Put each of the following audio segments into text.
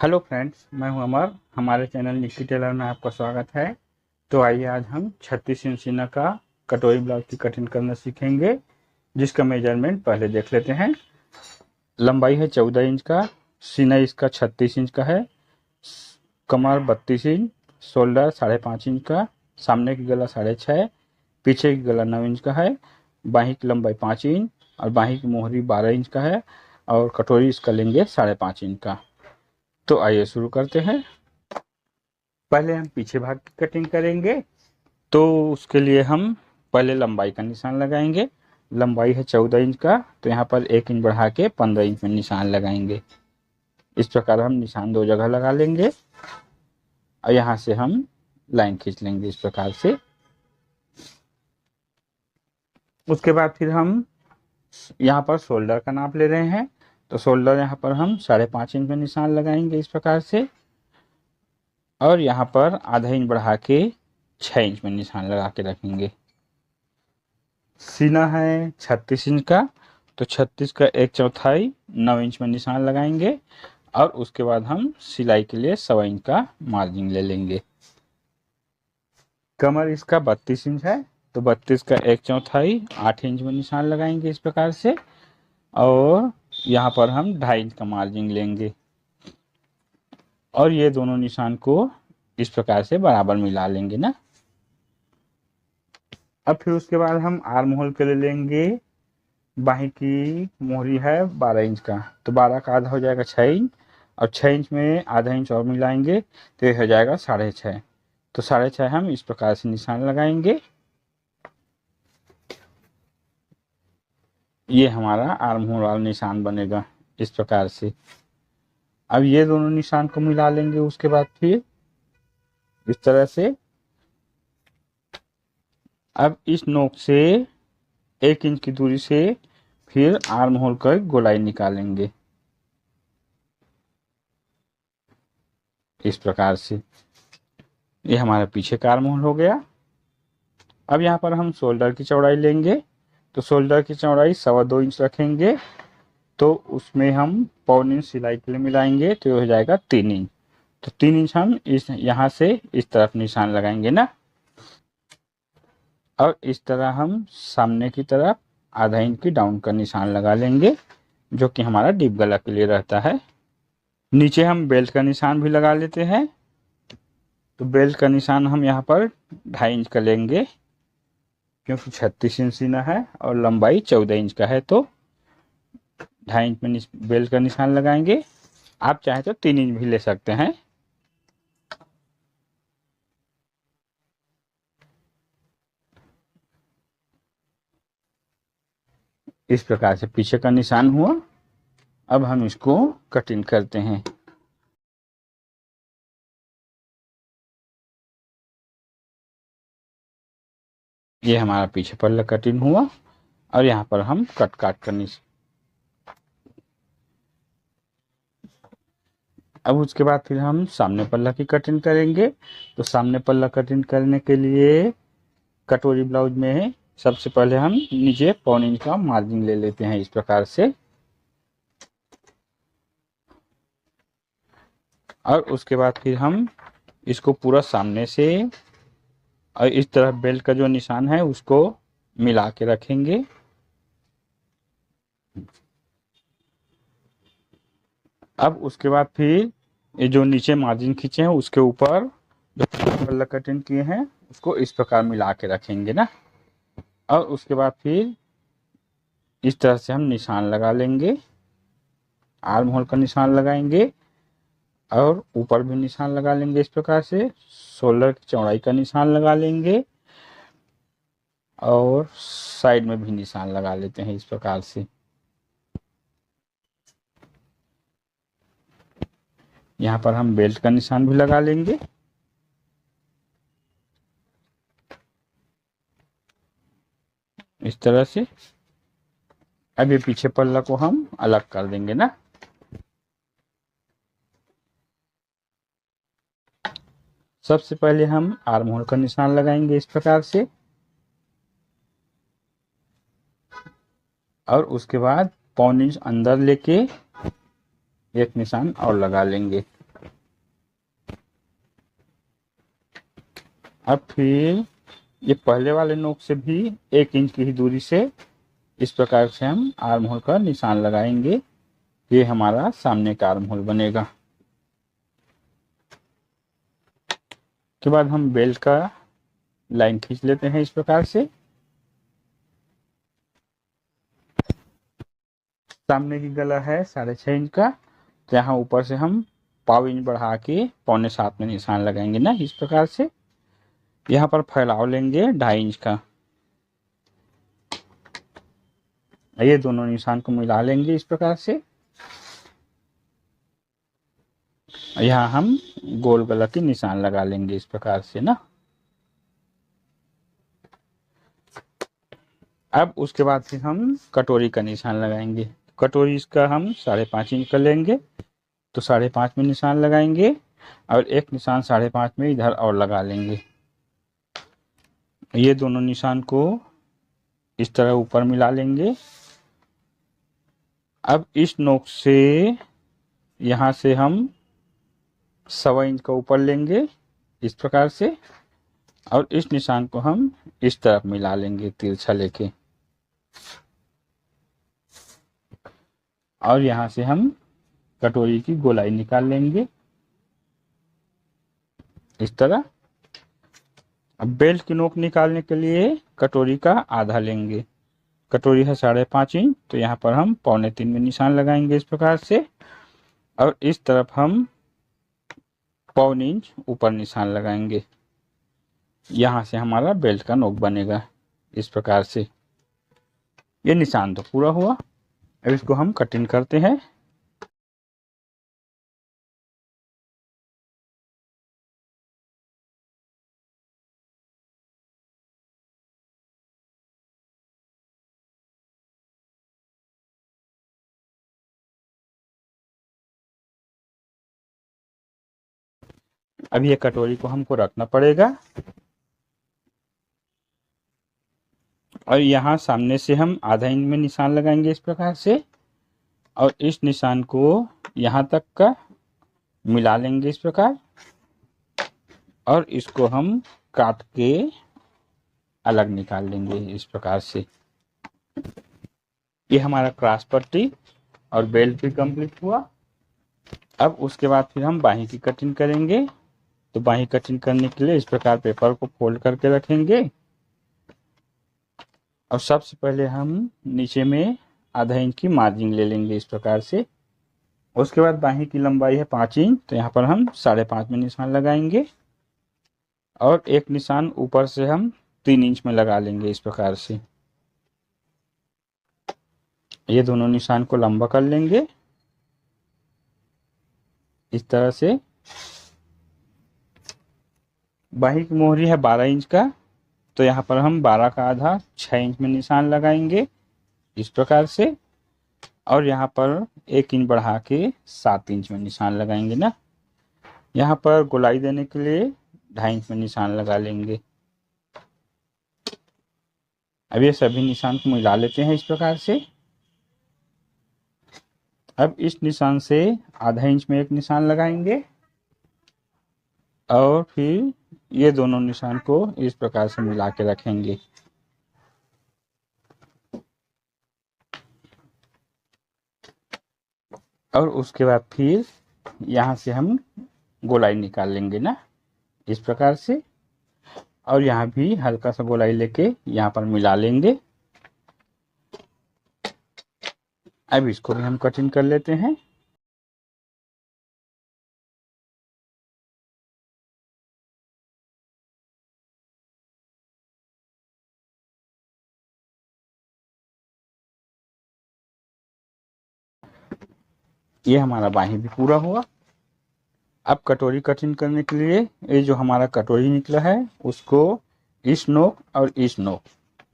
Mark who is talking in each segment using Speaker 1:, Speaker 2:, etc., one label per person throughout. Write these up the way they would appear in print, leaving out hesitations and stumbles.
Speaker 1: Hello friends, मैं हूं अमर। हमारे चैनल निक्की टेलर में आपका स्वागत है। तो आइए आज हम 36 इंच सीना का कटोरी ब्लाउज की कटिंग करना सीखेंगे, जिसका मेजरमेंट पहले देख लेते हैं। लंबाई है 14 इंच का, सीना इसका 36 इंच का है, कमर 32 इंच, शोल्डर 5.5 इंच का, सामने की गला 6.5, पीछे की गला 9 इंच का है, बाही की लंबाई 5 इंच और बाही की मोहरी 12 इंच का है और कटोरी इसका लेंगे 5.5 इंच का। तो आइए शुरू करते हैं। पहले हम पीछे भाग की कटिंग करेंगे, तो उसके लिए हम पहले लंबाई का निशान लगाएंगे। लंबाई है 14 इंच का, तो यहाँ पर 1 इंच बढ़ा के 15 इंच में निशान लगाएंगे। इस प्रकार हम निशान 2 जगह लगा लेंगे और यहाँ से हम लाइन खींच लेंगे इस प्रकार से। उसके बाद फिर हम यहाँ पर शोल्डर का नाप ले रहे हैं, तो शोल्डर यहाँ पर हम 5.5 इंच में निशान लगाएंगे इस प्रकार से, और यहाँ पर आधा इंच बढ़ा के 6 इंच में निशान लगा के रखेंगे। सीना है 36 इंच का, तो 36 का 1/4 9 इंच में निशान लगाएंगे और उसके बाद हम सिलाई के लिए 1.25 इंच का मार्जिन ले लेंगे। कमर इसका 32 इंच है, तो 32 का 1/4 8 इंच में निशान लगाएंगे इस प्रकार से, और यहाँ पर हम 2.5 इंच का मार्जिन लेंगे और ये दोनों निशान को इस प्रकार से बराबर मिला लेंगे ना। अब फिर उसके बाद हम आर्म होल के लिए लेंगे। बाही की मोहरी है 12 इंच का, तो 12 का आधा हो जाएगा 6 इंच और 6 इंच में आधा इंच और मिलाएंगे तो ये हो जाएगा 6.5। तो 6.5 हम इस प्रकार से निशान लगाएंगे। ये हमारा आर्म होल वाला निशान बनेगा इस प्रकार से। अब ये दोनों निशान को मिला लेंगे। उसके बाद फिर इस तरह से अब इस नोक से 1 इंच की दूरी से फिर आर्म होल का गोलाई निकालेंगे इस प्रकार से। ये हमारा पीछे का आर्म होल हो गया। अब यहाँ पर हम शोल्डर की चौड़ाई लेंगे, तो शोल्डर की चौड़ाई 2.25 इंच रखेंगे, तो उसमें हम 1.25 इंच सिलाई के लिए मिलाएंगे तो ये हो जाएगा 3 इंच। तो 3 इंच हम इस यहाँ से इस तरफ निशान लगाएंगे ना, और इस तरह हम सामने की तरफ आधा इंच की डाउन का निशान लगा लेंगे, जो कि हमारा डीप गला के लिए रहता है। नीचे हम बेल्ट का निशान भी लगा लेते हैं, तो बेल्ट का निशान हम यहाँ पर 2.5 इंच का लेंगे, क्योंकि 36 इंच सीना है और लंबाई 14 इंच का है, तो 2.5 इंच में बेल्ट का निशान लगाएंगे। आप चाहे तो 3 इंच भी ले सकते हैं। इस प्रकार से पीछे का निशान हुआ। अब हम इसको कटिंग करते हैं। ये हमारा पीछे पल्ला कटिंग हुआ और यहाँ पर हम कट काट करनी। अब उसके बाद फिर हम सामने पल्ला की कटिंग करेंगे। तो सामने पल्ला कटिंग करने के लिए कटोरी ब्लाउज में सबसे पहले हम नीचे 1.25 इंच का मार्जिन ले लेते हैं इस प्रकार से, और उसके बाद फिर हम इसको पूरा सामने से और इस तरफ बेल्ट का जो निशान है उसको मिला के रखेंगे। अब उसके बाद फिर ये जो नीचे मार्जिन खींचे हैं उसके ऊपर जो पल्ला कटिंग किए हैं उसको इस प्रकार मिला के रखेंगे ना, और उसके बाद फिर इस तरह से हम निशान लगा लेंगे। आर्म होल का निशान लगाएंगे और ऊपर भी निशान लगा लेंगे इस प्रकार से। शोल्डर की चौड़ाई का निशान लगा लेंगे और साइड में भी निशान लगा लेते हैं इस प्रकार से। यहाँ पर हम बेल्ट का निशान भी लगा लेंगे इस तरह से। अब ये पीछे पल्ला को हम अलग कर देंगे ना। सबसे पहले हम आर्म होल का निशान लगाएंगे इस प्रकार से, और उसके बाद 1.25 इंच अंदर लेके एक निशान और लगा लेंगे। अब फिर ये पहले वाले नोक से भी 1 इंच की ही दूरी से इस प्रकार से हम आर्म होल का निशान लगाएंगे। ये हमारा सामने का आर्म होल बनेगा। के बाद हम बेल्ट का लाइन खींच लेते हैं इस प्रकार से। सामने की गला है 6.5 इंच का, तो यहाँ ऊपर से हम 1/4 इंच बढ़ा के 6.25 में निशान लगाएंगे ना, इस प्रकार से। यहाँ पर फैलाव लेंगे 2.5 इंच का। ये दोनों निशान को मिला लेंगे इस प्रकार से। यहाँ हम गोल गला की निशान लगा लेंगे इस प्रकार से ना। अब उसके बाद फिर हम कटोरी का निशान लगाएंगे। कटोरी इसका हम 5.5 इंच का लेंगे, तो 5.5 में निशान लगाएंगे और एक निशान 5.5 में इधर और लगा लेंगे। ये दोनों निशान को इस तरह ऊपर मिला लेंगे। अब इस नोक से यहाँ से हम 1.25 इंच का ऊपर लेंगे इस प्रकार से, और इस निशान को हम इस तरफ मिला लेंगे तिरछा लेके, और यहाँ से हम कटोरी की गोलाई निकाल लेंगे इस तरह। अब बेल्ट की नोक निकालने के लिए कटोरी का आधा लेंगे। कटोरी है 5.5 इंच, तो यहाँ पर हम 2.25 में निशान लगाएंगे इस प्रकार से, और इस तरफ हम 1/4 इंच ऊपर निशान लगाएंगे। यहाँ से हमारा बेल्ट का नोक बनेगा इस प्रकार से। ये निशान तो पूरा हुआ। अब इसको हम कटिंग करते हैं। अब ये कटोरी को हमको रखना पड़ेगा, और यहाँ सामने से हम ½ इंच में निशान लगाएंगे इस प्रकार से, और इस निशान को यहाँ तक का मिला लेंगे इस प्रकार, और इसको हम काट के अलग निकाल लेंगे इस प्रकार से। ये हमारा क्रॉस पट्टी और बेल्ट भी कंप्लीट हुआ। अब उसके बाद फिर हम बाही की कटिंग करेंगे। तो बाही कटिंग करने के लिए इस प्रकार पेपर को फोल्ड करके रखेंगे, और सबसे पहले हम नीचे में ½ इंच की मार्जिन ले लेंगे इस प्रकार से। उसके बाद बाही की लंबाई है 5 इंच, तो यहाँ पर हम 5.5 में निशान लगाएंगे, और एक निशान ऊपर से हम 3 इंच में लगा लेंगे इस प्रकार से। ये दोनों निशान को लंबा कर लेंगे इस तरह से। बाही की मोहरी है 12 इंच का, तो यहाँ पर हम 12 का आधा 6 इंच में निशान लगाएंगे इस प्रकार से, और यहाँ पर 1 इंच बढ़ा के 7 इंच में निशान लगाएंगे ना। यहाँ पर गोलाई देने के लिए 2.5 इंच में निशान लगा लेंगे। अब ये सभी निशान को मिला लेते हैं इस प्रकार से। अब इस निशान से ½ इंच में एक निशान लगाएंगे, और फिर ये दोनों निशान को इस प्रकार से मिला के रखेंगे। और उसके बाद फिर यहाँ से हम गोलाई निकाल लेंगे ना इस प्रकार से, और यहाँ भी हल्का सा गोलाई लेके यहाँ पर मिला लेंगे। अब इसको भी हम कटिंग कर लेते हैं। ये हमारा बाही भी पूरा हुआ। अब कटोरी कटिंग करने के लिए ये जो हमारा कटोरी निकला है उसको इस नोक और इस नोक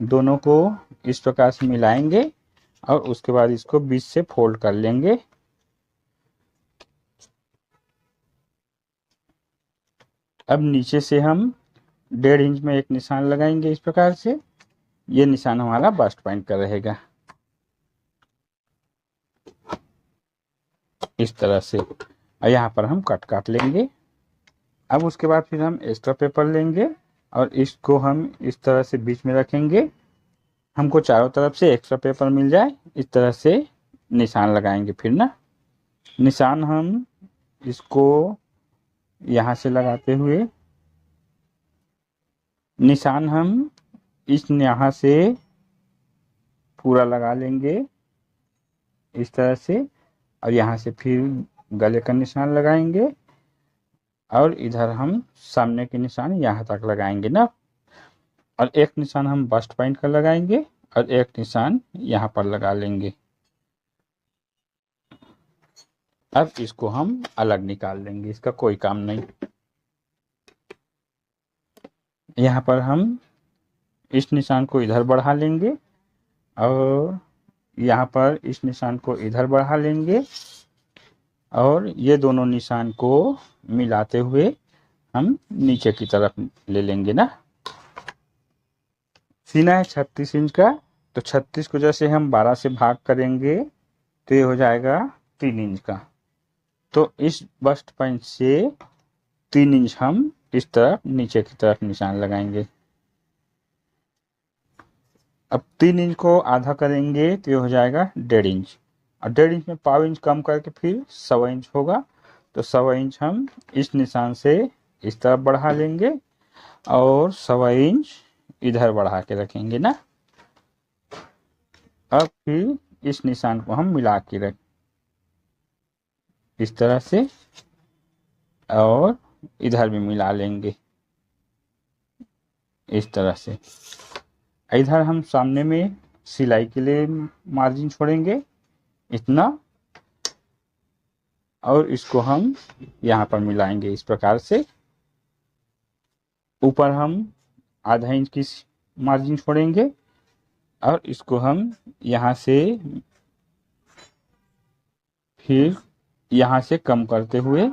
Speaker 1: दोनों को इस प्रकार से मिलाएंगे, और उसके बाद इसको बीच से फोल्ड कर लेंगे। अब नीचे से हम 1.5 इंच में एक निशान लगाएंगे इस प्रकार से। ये निशान हमारा बस्ट पॉइंट का रहेगा इस तरह से, और यहाँ पर हम कट काट लेंगे। अब उसके बाद फिर हम एक्स्ट्रा पेपर लेंगे और इसको हम इस तरह से बीच में रखेंगे। हमको चारों तरफ से एक्स्ट्रा पेपर मिल जाए, इस तरह से निशान लगाएंगे। फिर ना निशान हम इसको यहाँ से लगाते हुए, निशान हम इस यहाँ से पूरा लगा लेंगे इस तरह से, और यहाँ से फिर गले का निशान लगाएंगे, और इधर हम सामने के निशान यहाँ तक लगाएंगे ना। और एक निशान हम बस्ट पॉइंट का लगाएंगे और एक निशान यहाँ पर लगा लेंगे। अब इसको हम अलग निकाल लेंगे, इसका कोई काम नहीं। यहाँ पर हम इस निशान को इधर बढ़ा लेंगे और यहाँ पर इस निशान को इधर बढ़ा लेंगे, और ये दोनों निशान को मिलाते हुए हम नीचे की तरफ ले लेंगे ना। सीना है 36 इंच का, तो 36 को जैसे हम 12 से भाग करेंगे तो ये हो जाएगा 3 इंच का। तो इस बस्ट पॉइंट से 3 इंच हम इस तरफ नीचे की तरफ निशान लगाएंगे। अब 3 इंच को आधा करेंगे तो ये हो जाएगा 1.5 इंच, और 1.5 इंच में पाव इंच कम करके फिर 1.25 इंच होगा। तो 1.25 इंच हम इस निशान से इस तरफ बढ़ा लेंगे और 1.25 इंच इधर बढ़ा के रखेंगे ना। अब फिर इस निशान को हम मिला के रख इस तरह से, और इधर भी मिला लेंगे इस तरह से। इधर हम सामने में सिलाई के लिए मार्जिन छोड़ेंगे इतना, और इसको हम यहाँ पर मिलाएंगे इस प्रकार से। ऊपर हम आधा इंच की मार्जिन छोड़ेंगे और इसको हम यहाँ से फिर यहाँ से कम करते हुए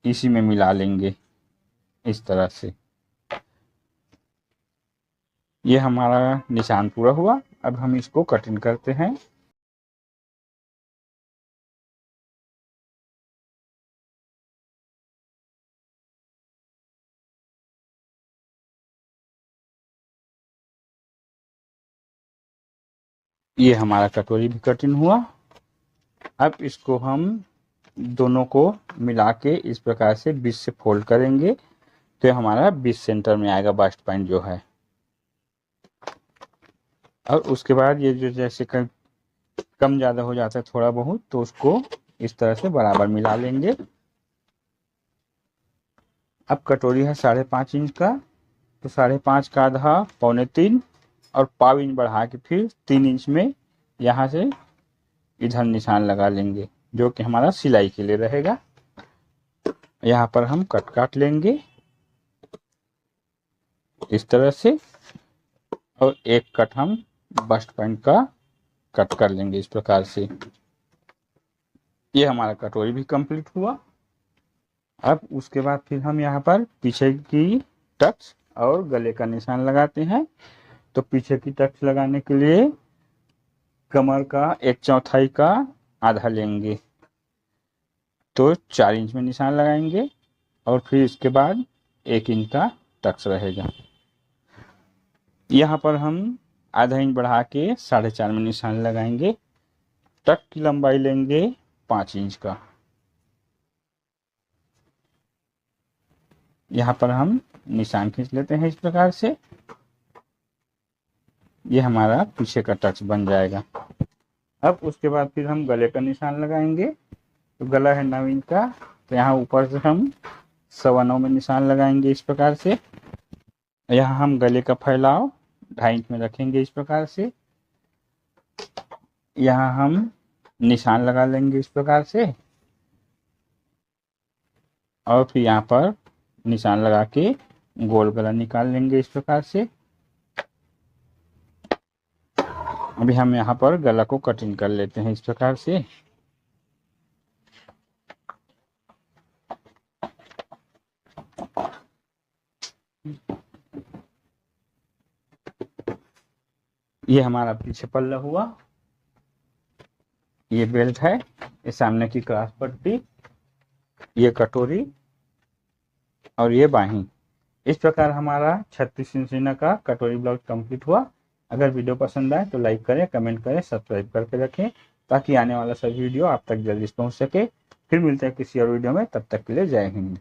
Speaker 1: इसी में मिला लेंगे इस तरह से। ये हमारा निशान पूरा हुआ। अब हम इसको कटिंग करते हैं। ये हमारा कटोरी भी कटिंग हुआ। अब इसको हम दोनों को मिला के इस प्रकार से बीच से फोल्ड करेंगे तो हमारा बीच सेंटर में आएगा बस्ट पॉइंट जो है। और उसके बाद ये जो जैसे कम ज़्यादा हो जाता है थोड़ा बहुत, तो उसको इस तरह से बराबर मिला लेंगे। अब कटोरी है 5.5 इंच का, तो 5.5 का आधा 2.25 और पाव इंच बढ़ा के फिर 3 इंच में यहाँ से इधर निशान लगा लेंगे जो कि हमारा सिलाई के लिए रहेगा। यहाँ पर हम कट काट लेंगे इस तरह से, और एक कट हम बस्ट पॉइंट का कट कर लेंगे इस प्रकार से। ये हमारा कटोरी भी कंप्लीट हुआ। अब उसके बाद फिर हम यहाँ पर पीछे की टक्स और गले का निशान लगाते हैं। तो पीछे की टक्स लगाने के लिए कमर का 1/4 का आधा लेंगे, तो 4 इंच में निशान लगाएंगे, और फिर इसके बाद 1 इंच का टक्स रहेगा। यहाँ पर हम आधा इंच बढ़ा के 4.5 में निशान लगाएंगे। टक की लंबाई लेंगे 5 इंच का। यहाँ पर हम निशान खींच लेते हैं इस प्रकार से। ये हमारा पीछे का टक्स बन जाएगा। अब उसके बाद फिर हम गले का निशान लगाएंगे। तो गला है 9 इंच का, तो यहाँ ऊपर से हम 9.25 में निशान लगाएंगे इस प्रकार से। यहाँ हम गले का फैलाव 2.5 इंच में रखेंगे इस प्रकार से। यहाँ हम निशान लगा लेंगे इस प्रकार से, और फिर यहाँ पर निशान लगा के गोल गला निकाल लेंगे इस प्रकार से। अभी हम यहाँ पर गला को कटिंग कर लेते हैं इस प्रकार से। ये हमारा पीछे पल्ला हुआ। ये बेल्ट है, ये सामने की क्रॉस पट्टी, ये कटोरी और ये बाही। इस प्रकार हमारा 36 इंच सीना का कटोरी ब्लाउज कंप्लीट हुआ। अगर वीडियो पसंद आए तो लाइक करें, कमेंट करें, सब्सक्राइब करके रखें ताकि आने वाला सभी वीडियो आप तक जल्दी पहुंच सके। फिर मिलते हैं किसी और वीडियो में, तब तक के लिए जय हिंद।